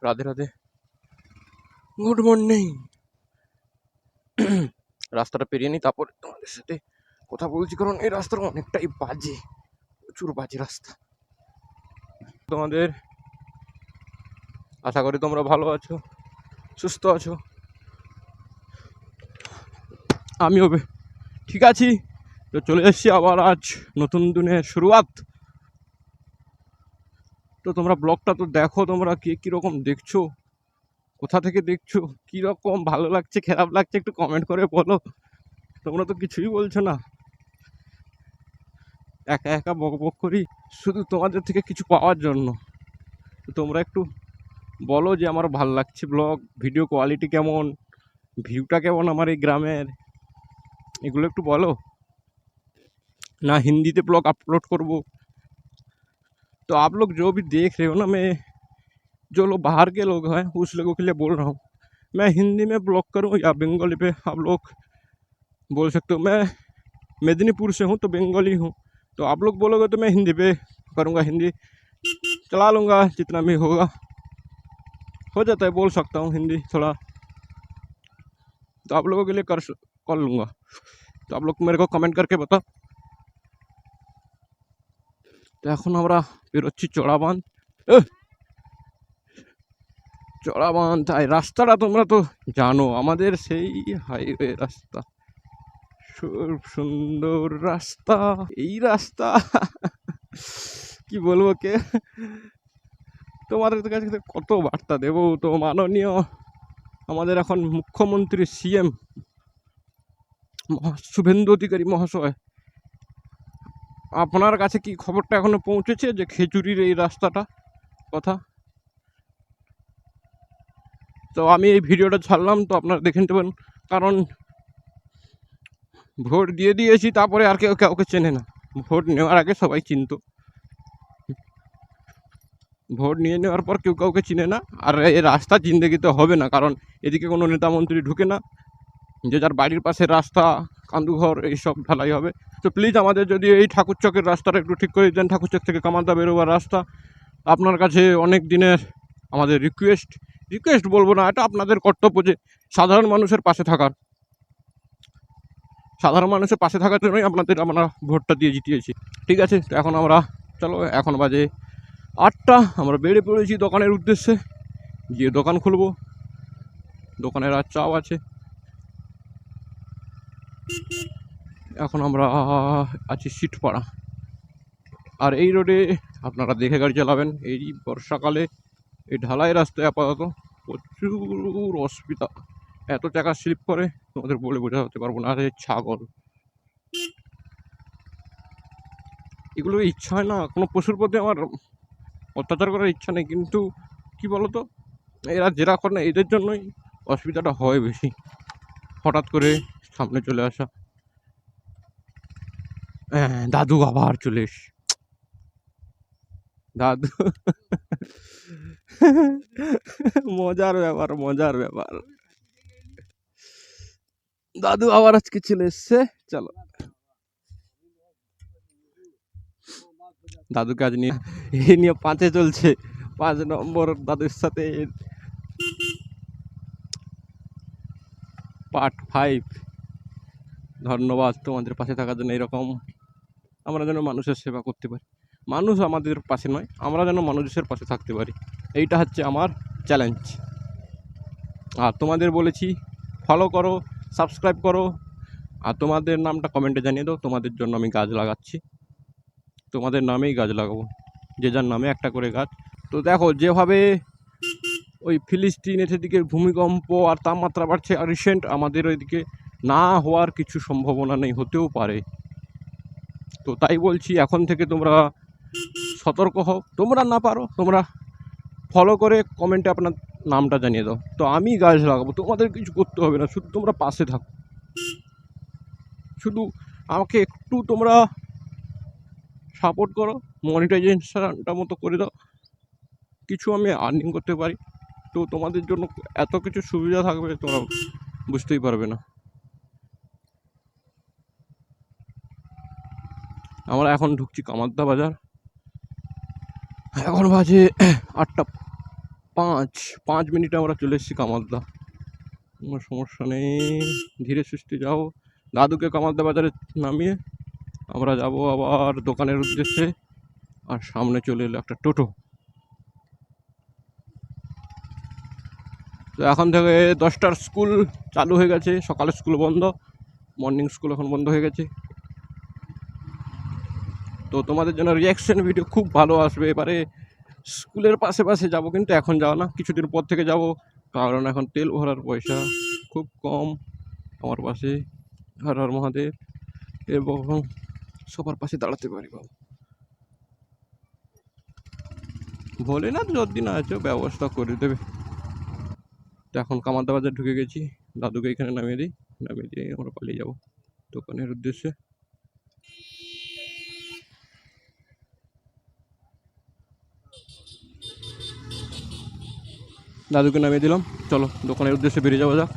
Radhe Radhe, good morning. রাস্তাটা পেরিয়ে নিই, তারপর তোমাদের সাথে কথা বলছি, কারণ এই রাস্তাটা অনেকটাই বাজে, প্রচুর বাজে রাস্তা। তোমাদের আশা করি তোমরা ভালো আছো, সুস্থ আছো। আমিও ঠিক আছি। তো চলে এসেছি আবার আজ নতুন দিনের শুরুয়াত। তো তোমরা ব্লগটা তো দেখো, তোমরা কে কীরকম দেখছো, কোথা থেকে দেখছো, কীরকম ভালো লাগছে খারাপ লাগছে একটু কমেন্ট করে বলো। তোমরা তো কিছুই বলছো না, একা একা বক বক করি শুধু তোমাদের থেকে কিছু পাওয়ার জন্য। তো তোমরা একটু বলো যে আমার ভালো লাগছে ব্লগ, ভিডিও কোয়ালিটি কেমন, ভিউটা কেমন আমার এই গ্রামের, এগুলো একটু বলো। ना हिंदी ते ब्लॉग अपलोड करबो। तो आप लोग जो भी देख रहे हो ना, मैं जो लोग बाहर के लोग हैं उस लोगों के लिए बोल रहा हूँ, मैं हिंदी में ब्लॉग करूँ या बंगाली पे आप लोग बोल सकते हो। मैं मेदिनीपुर से हूँ तो बंगाली हूँ, तो आप लोग बोलोगे तो मैं हिंदी पे करूँगा, हिंदी चला लूँगा जितना भी होगा, हो जाता है, बोल सकता हूँ हिंदी थोड़ा, तो आप लोगों के लिए कर लूँगा। तो आप लोग मेरे को कमेंट करके बताओ। तो এখন আমরা বেরোচ্ছি চড়াবাঁধ। চড়াবাঁধ, তাই রাস্তাটা তোমরা তো জানো, আমাদের সেই হাইওয়ে রাস্তা, সুন্দর রাস্তা, এই রাস্তা কি বলবো, কে তোমাদের কাছে কত বার্তা দেবো। তো মাননীয় আমাদের এখন মুখ্যমন্ত্রী সিএম শুভেন্দু অধিকারী মহাশয়, আপনার কাছে কি খবরটা এখনো পৌঁছেছে যে খেজুরির এই রাস্তাটা কথা? তো আমি এই ভিডিওটা ছাড়লাম, তো আপনারা দেখে নিতে পারেন, কারণ ভোট দিয়ে দিয়েছি, তারপরে আর কেউ কাউকে চেনে না। ভোট নেওয়ার আগে সবাই চিনতো, ভোট নিয়ে নেওয়ার পর কেউ কাউকে চিনে না। আর এই রাস্তা জিন্দেগিতে হবে না, কারণ এদিকে কোনো নেতা মন্ত্রী ঢুকে না, যে যার বাড়ির পাশে রাস্তা, কান্দুঘর, এইসব ঢালাই হবে। তো প্লিজ আমাদের যদি এই ঠাকুরচকের রাস্তাটা একটু ঠিক করে দেন, ঠাকুরচক থেকে কামালদা বেরোবার রাস্তা, আপনার কাছে অনেক দিনের আমাদের রিকোয়েস্ট বলবো না, এটা আপনাদের কর্তব্য যে সাধারণ মানুষের পাশে থাকার, সাধারণ মানুষের পাশে থাকার জন্যই আপনাদের আমরা ভোটটা দিয়ে জিতিয়েছি। ঠিক আছে, তো এখন আমরা চলো, এখন বাজে 8টা, আমরা বেরিয়ে পড়েছি দোকানের উদ্দেশ্যে, গিয়ে দোকান খুলবো। দোকানের আর চাও আছে। এখন আমরা আছি সিটপাড়া, আর এই রোডে আপনারা দেখে গাড়ি চালাবেন। এই বর্ষাকালে এই ঢালাই রাস্তায় আপাতত প্রচুর অসুবিধা, এত টাকা স্লিপ করে তোমাদের বলে বোঝাতে পারবো না। আর ছাগল, এগুলো ইচ্ছা হয় না, কোনো পশুর প্রতি আমার অত্যাচার করার ইচ্ছা নেই, কিন্তু কি বলতো, এরা জেরা করে না, এদের জন্যই অসুবিধাটা হয় বেশি, হঠাৎ করে সামনে চলে আসা। দাদু আবার চলে এস, দাদু মজার ব্যাপার, মজার ব্যাপার, দাদু আবার আজকে চলে এসছে। চলো, দাদুকে আজ নিয়ে এই নিয়ে 5-এ চলছে, 5 নম্বর দাদুর সাথে পার্ট 5। ধন্যবাদ তোমাদের পাশে থাকার জন্য। এরকম আমরা যেন মানুষের সেবা করতে পারি, মানুষ আমাদের পাশে নয়, আমরা যেন মানুষের পাশে থাকতে পারি, এইটা হচ্ছে আমার চ্যালেঞ্জ। আর তোমাদের বলেছি ফলো করো, সাবস্ক্রাইব করো, আর তোমাদের নামটা কমেন্টে জানিয়ে দাও, তোমাদের জন্য আমি গাছ লাগাচ্ছি, তোমাদের নামেই গাছ লাগাবো, যে যার নামে একটা করে গাছ। তো দেখো, যেভাবে ওই ফিলিস্তিন এদিকে ভূমিকম্প আর তাপমাত্রা বাড়ছে, আর রিসেন্ট আমাদের ওইদিকে না হওয়ার কিছু সম্ভাবনা নেই, হতেও পারে। তো তাই বলছি, এখন থেকে তোমরা সতর্ক হও, তোমরা না পারো তোমরা ফলো করে কমেন্টে আপনার নামটা জানিয়ে দাও, তো আমি গাছ লাগাবো, তোমাদের কিছু করতে হবে না, শুধু তোমরা পাশে থাকো, শুধু আমাকে একটু তোমরা সাপোর্ট করো, মনিটাইজেশনটা মতো করে দাও, কিছু আমি আর্নিং করতে পারি। তো তোমাদের জন্য এত কিছু সুবিধা থাকবে, তোমরা বুঝতেই পারবে না। আমরা এখন ঢুকছি কামারদা বাজার, এখন বাজে 8টা 5 মিনিটে আমরা চলে এসেছি কামালদা। কোনো সমস্যা নেই, ধীরে সুস্থে যাও। দাদুকে কামালদা বাজারে নামিয়ে আমরা যাব আবার দোকানের উদ্দেশ্যে। আর সামনে চলে এলো একটা টোটো। তো এখন থেকে 10টার স্কুল চালু হয়ে গেছে, সকালের স্কুল বন্ধ, মর্নিং স্কুল এখন বন্ধ হয়ে গেছে। তো তোমাদের জন্য রিয়াকশন ভিডিও খুব ভালো আসবে। এবারে স্কুলের পাশে পাশে যাবো, কিন্তু এখন যাওয়া না, কিছুদিন পর থেকে যাব, কারণ এখন তেল ভরার পয়সা খুব কম আমার পাশে। হর হর মহাদেব। এবং সবার পাশে দাঁড়াতে পারি বাবা। ভোলেনাথ যতদিন আছে ব্যবস্থা করে দেবে। তো এখন কামারদা বাজার ঢুকে গেছি, দাদুকে এখানে নামিয়ে দিই, নামিয়ে দিয়ে আমরা পালিয়ে যাবো দোকানের উদ্দেশ্যে। দাদুকে নামিয়ে দিলাম, চলো দোকানের উদ্দেশ্যে বেরিয়ে যাওয়া যাক।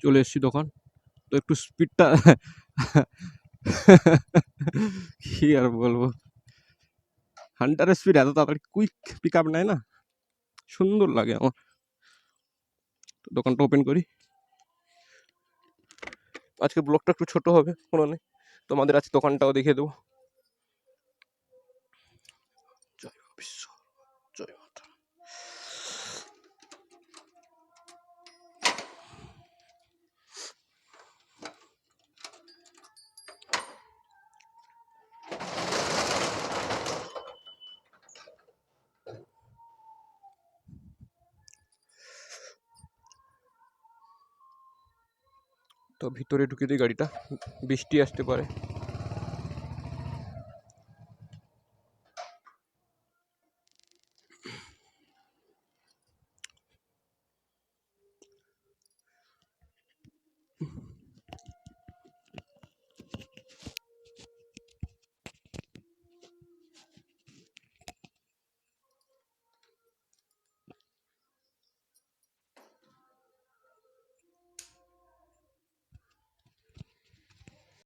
চলে এসেছি দোকান। তো একটু স্পিডটা কি আর বলবো, হান্টারের স্পিড এত তাড়াতাড়ি কুইক পিক আপ নেয় না, সুন্দর লাগে আমার। তো দোকানটা ওপেন করি। আজকে ব্লগটা একটু ছোট হবে, কোনো নেই, তোমাদের আজকে দোকানটাও দেখিয়ে দেবো। জয় বিশ্ব, জয় মাতা। তো ভিতরে ঢুকে দিই গাড়িটা, বৃষ্টি আসতে পারে।